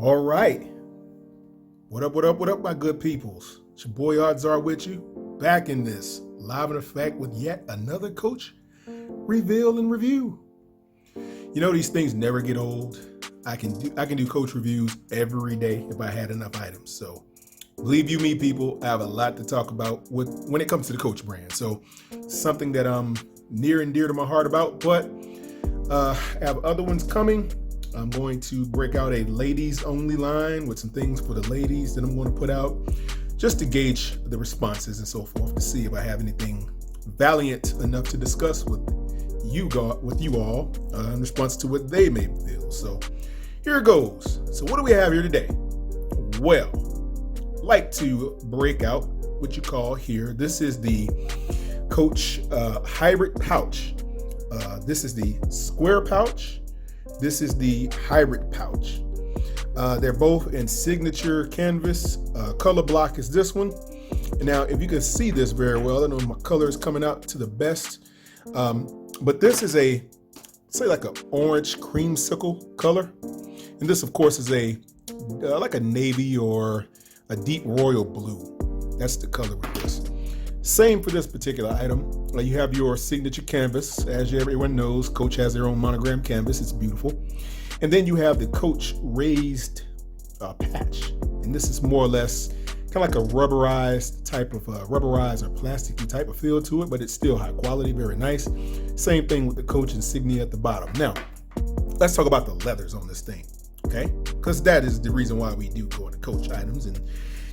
All right. What up, my good peoples? It's your boy Odds with you, back in this live in effect with yet another coach reveal and review. You know, these things never get old. I can do coach reviews every day if I had enough items. So believe you me, people, I have a lot to talk about when it comes to the coach brand. So something that I'm near and dear to my heart about, but I have other ones coming. I'm going to break out a ladies only line with some things for the ladies that I'm going to put out just to gauge the responses and so forth to see if I have anything valiant enough to discuss with you all in response to what they may feel. So here it goes. So what do we have here today? Well, like to break out what you call here. This is the Coach hybrid pouch. This is the square pouch. This is the hybrid pouch. They're both in signature canvas. Color block is this one. And now, if you can see this very well, I don't know if my color is coming out to the best. But this is say like an orange creamsicle color. And this, of course, is like a navy or a deep royal blue. That's the color with this. Same for this particular item. You have your signature canvas. As everyone knows, Coach has their own monogram canvas. It's beautiful. And then you have the Coach raised patch. And this is more or less kind of like a rubberized type of rubberized or plasticky type of feel to it, but it's still high quality, very nice. Same thing with the Coach insignia at the bottom. Now, let's talk about the leathers on this thing, okay? Because that is the reason why we do go into Coach items and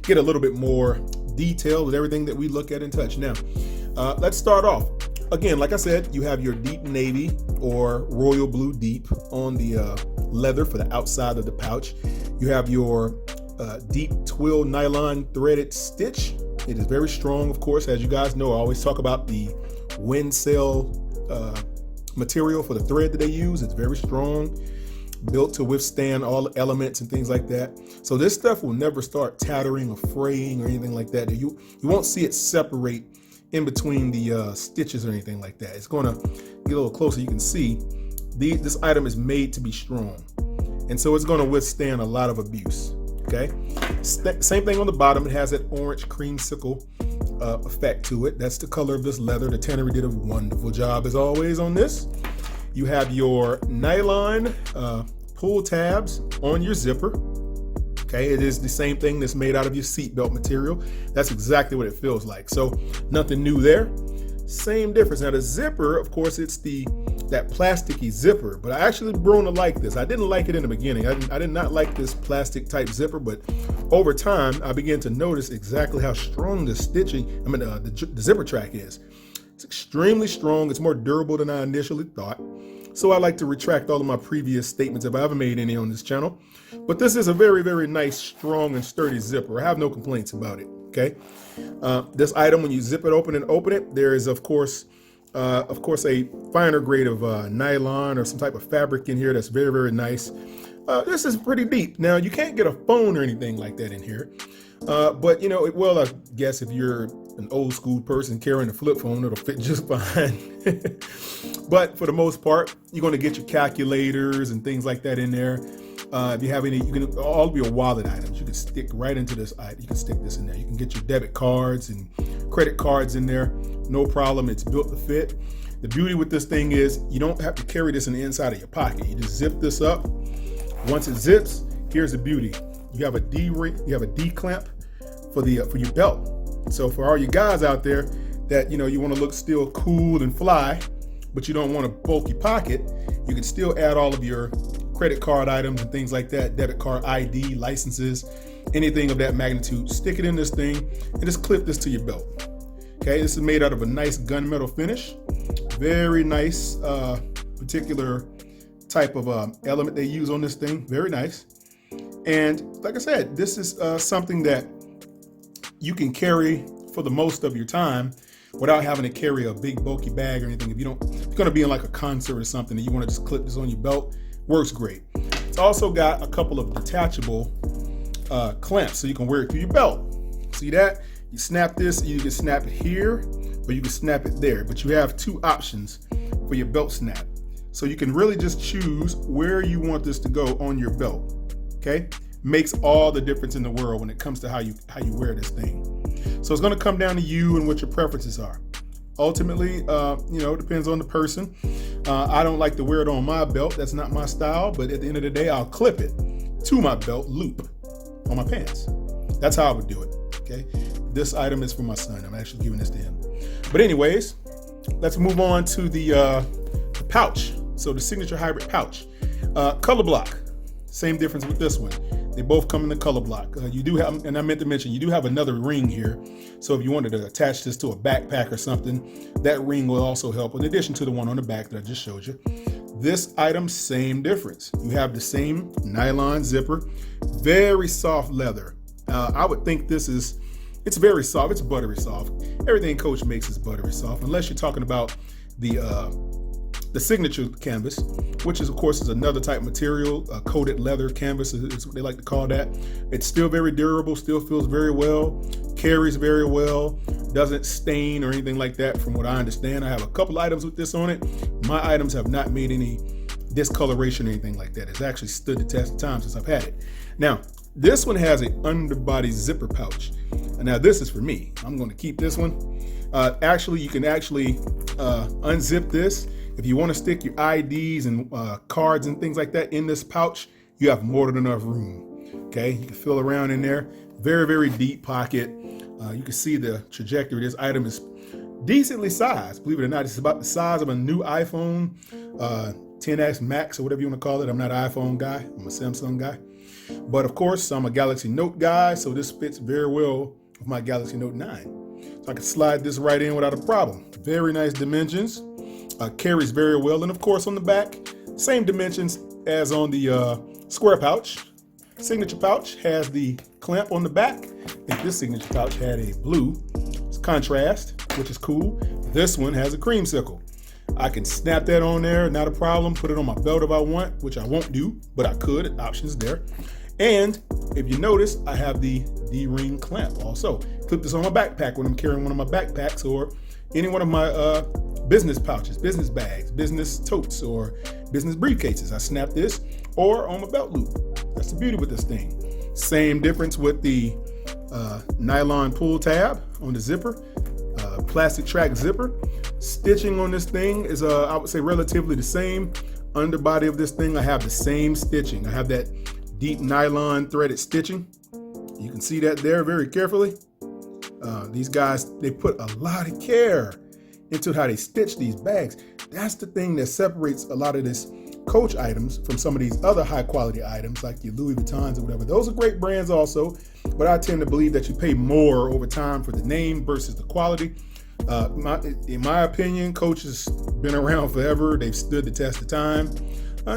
get a little bit more detail with everything that we look at and touch. Now, let's start off. Again, like I said, you have your deep navy or royal blue deep on the leather for the outside of the pouch. You have your deep twill nylon threaded stitch. It is very strong, of course. As you guys know, I always talk about the wind sail material for the thread that they use. It's very strong, built to withstand all the elements and things like that. So this stuff will never start tattering or fraying or anything like that. You won't see it separate in between the stitches or anything like that. It's going to get a little closer. You can see this item is made to be strong, and so it's going to withstand a lot of abuse. Okay, same thing on the bottom. It has that orange creamsicle effect to it. That's the color of this leather. The tannery did a wonderful job as always on this. You have your nylon pull tabs on your zipper. Okay, it is the same thing that's made out of your seatbelt material. That's exactly what it feels like. So nothing new there. Same difference. Now the zipper, of course, it's that plasticky zipper, but I actually grown to like this. I didn't like it in the beginning. I did not like this plastic type zipper, but over time I began to notice exactly how strong the zipper track is. It's extremely strong. It's more durable than I initially thought. So I like to retract all of my previous statements if I ever made any on this channel. But this is a very, very nice, strong, and sturdy zipper. I have no complaints about it, okay? This item, when you zip it open and open it, there is, of course, a finer grade of nylon or some type of fabric in here that's very, very nice. This is pretty deep. Now, you can't get a phone or anything like that in here. But, you know, I guess if you're an old school person carrying a flip phone, it'll fit just fine. But for the most part, you're going to get your calculators and things like that in there. If you have any, you can all of your wallet items, you can stick right into this item. You can stick this in there. You can get your debit cards and credit cards in there. No problem. It's built to fit. The beauty with this thing is you don't have to carry this in the inside of your pocket. You just zip this up. Once it zips, here's the beauty. You have a D clamp for your belt. So for all you guys out there that you want to look still cool and fly, but you don't want a bulky pocket, you can still add all of your credit card items and things like that, debit card ID, licenses, anything of that magnitude. Stick it in this thing and just clip this to your belt. Okay, this is made out of a nice gunmetal finish. Very nice particular type of element they use on this thing. Very nice. And like I said, this is something that you can carry for the most of your time without having to carry a big bulky bag or anything. If you're going to be in like a concert or something and you want to just clip this on your belt, works great. It's also got a couple of detachable clamps so you can wear it through your belt. See that? You snap this, you can snap it here or you can snap it there, but you have two options for your belt snap. So you can really just choose where you want this to go on your belt. Okay, makes all the difference in the world when it comes to how you wear this thing. So it's going to come down to you and what your preferences are. Ultimately, it depends on the person. I don't like to wear it on my belt. That's not my style. But at the end of the day, I'll clip it to my belt loop on my pants. That's how I would do it. Okay. This item is for my son. I'm actually giving this to him. But anyways, let's move on to the pouch. So the signature hybrid pouch. Color block. Same difference with this one. They both come in the color block. You do have, and I meant to mention, you do have another ring here. So if you wanted to attach this to a backpack or something, that ring will also help, in addition to the one on the back that I just showed you. This item, same difference. You have the same nylon zipper, very soft leather. I would think it's very soft. It's buttery soft. Everything Coach makes is buttery soft, unless you're talking about the signature canvas, which is, of course, is another type of material. Coated leather canvas is what they like to call that. It's still very durable, still feels very well, carries very well, doesn't stain or anything like that from what I understand. I have a couple items with this on it. My items have not made any discoloration or anything like that. It's actually stood the test of time since I've had it. Now, this one has an underbody zipper pouch. Now, this is for me. I'm going to keep this one. You can unzip this. If you want to stick your IDs and cards and things like that in this pouch, you have more than enough room. Okay, you can feel around in there. Very, very deep pocket. You can see the trajectory. This item is decently sized. Believe it or not, it's about the size of a new iPhone 10X Max or whatever you want to call it. I'm not an iPhone guy. I'm a Samsung guy. But of course, I'm a Galaxy Note guy, so this fits very well with my Galaxy Note 9. So I can slide this right in without a problem. Very nice dimensions. Carries very well. And of course, on the back, same dimensions as on the square pouch. Signature pouch has the clamp on the back. I think this signature pouch had a blue contrast, which is cool. This one has a creamsicle. I can snap that on there, not a problem. Put it on my belt if I want, which I won't do, but I could. Options there. And if you notice, I have the D-ring clamp also. Clip this on my backpack when I'm carrying one of my backpacks or any one of my business pouches, business bags, business totes, or business briefcases. I snap this or on my belt loop. That's the beauty with this thing. Same difference with the nylon pull tab on the zipper, plastic track zipper. Stitching on this thing is, I would say, relatively the same. Underbody of this thing, I have the same stitching. I have that deep nylon threaded stitching. You can see that there very carefully. These guys, they put a lot of care into how they stitch these bags. That's the thing that separates a lot of this Coach items from some of these other high quality items like your Louis Vuittons or whatever. Those are great brands also, but I tend to believe that you pay more over time for the name versus the quality. In my opinion, Coach has been around forever. They've stood the test of time,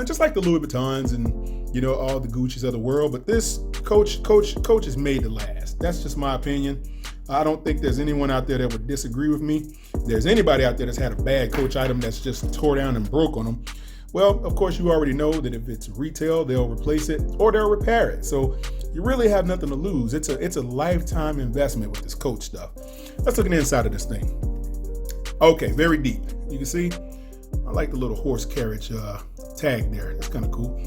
just like the Louis Vuittons and all the Gucci's of the world. But this Coach is made to last. That's just my opinion. I don't think there's anyone out there that would disagree with me. If there's anybody out there that's had a bad Coach item that's just tore down and broke on them, well, of course, you already know that if it's retail, they'll replace it or they'll repair it. So you really have nothing to lose. It's a lifetime investment with this Coach stuff. Let's look at the inside of this thing. Okay, very deep. You can see, I like the little horse carriage tag there. That's kind of cool.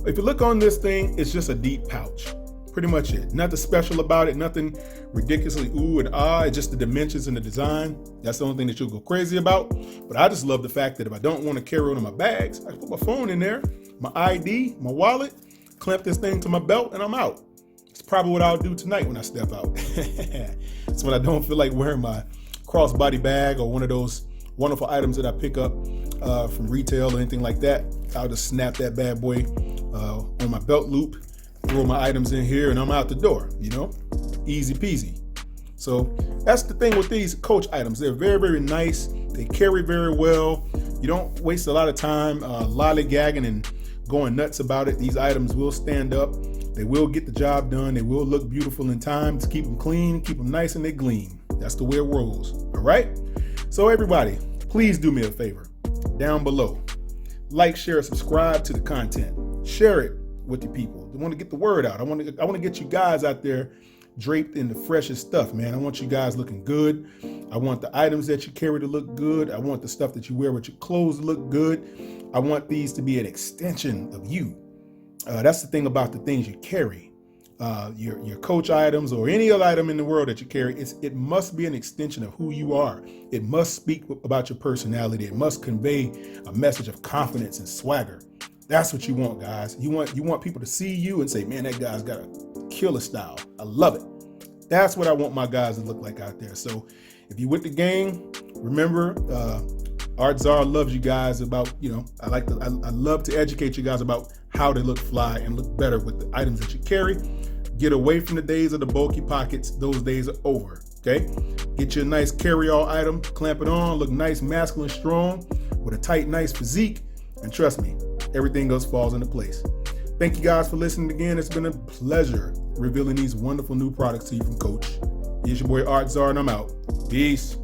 If you look on this thing, it's just a deep pouch. Pretty much it. Nothing special about it. Nothing ridiculously ooh and ah. It's just the dimensions and the design. That's the only thing that you'll go crazy about. But I just love the fact that if I don't want to carry one of my bags, I can put my phone in there, my ID, my wallet, clamp this thing to my belt, and I'm out. It's probably what I'll do tonight when I step out. It's when I don't feel like wearing my crossbody bag or one of those wonderful items that I pick up from retail or anything like that. I'll just snap that bad boy on my belt loop, throw my items in here, and I'm out the door, easy peasy. So that's the thing with these Coach items. They're very, very nice. They carry very well. You don't waste a lot of time lollygagging and going nuts about it. These items will stand up. They will get the job done. They will look beautiful in time. Just keep them clean, keep them nice, and they gleam. That's the way it rolls. All right? So everybody, please do me a favor. Down below, like, share, subscribe to the content. Share it with the people. I want to get the word out. I want to get you guys out there draped in the freshest stuff, man. I want you guys looking good. I want the items that you carry to look good. I want the stuff that you wear with your clothes to look good. I want these to be an extension of you. That's the thing about the things you carry. your Coach items or any other item in the world that you carry, it must be an extension of who you are. It must speak about your personality. It must convey a message of confidence and swagger. That's what you want, guys. You want people to see you and say, man, that guy's got a killer style. I love it. That's what I want my guys to look like out there. So if you with the gang, remember, Art Czar loves you guys about, I love to educate you guys about how to look fly and look better with the items that you carry. Get away from the days of the bulky pockets. Those days are over, okay? Get you a nice carry-all item, clamp it on, look nice, masculine, strong, with a tight, nice physique, and trust me, everything else falls into place. Thank you guys for listening again. It's been a pleasure revealing these wonderful new products to you from Coach. It's your boy Art Czar, and I'm out. Peace.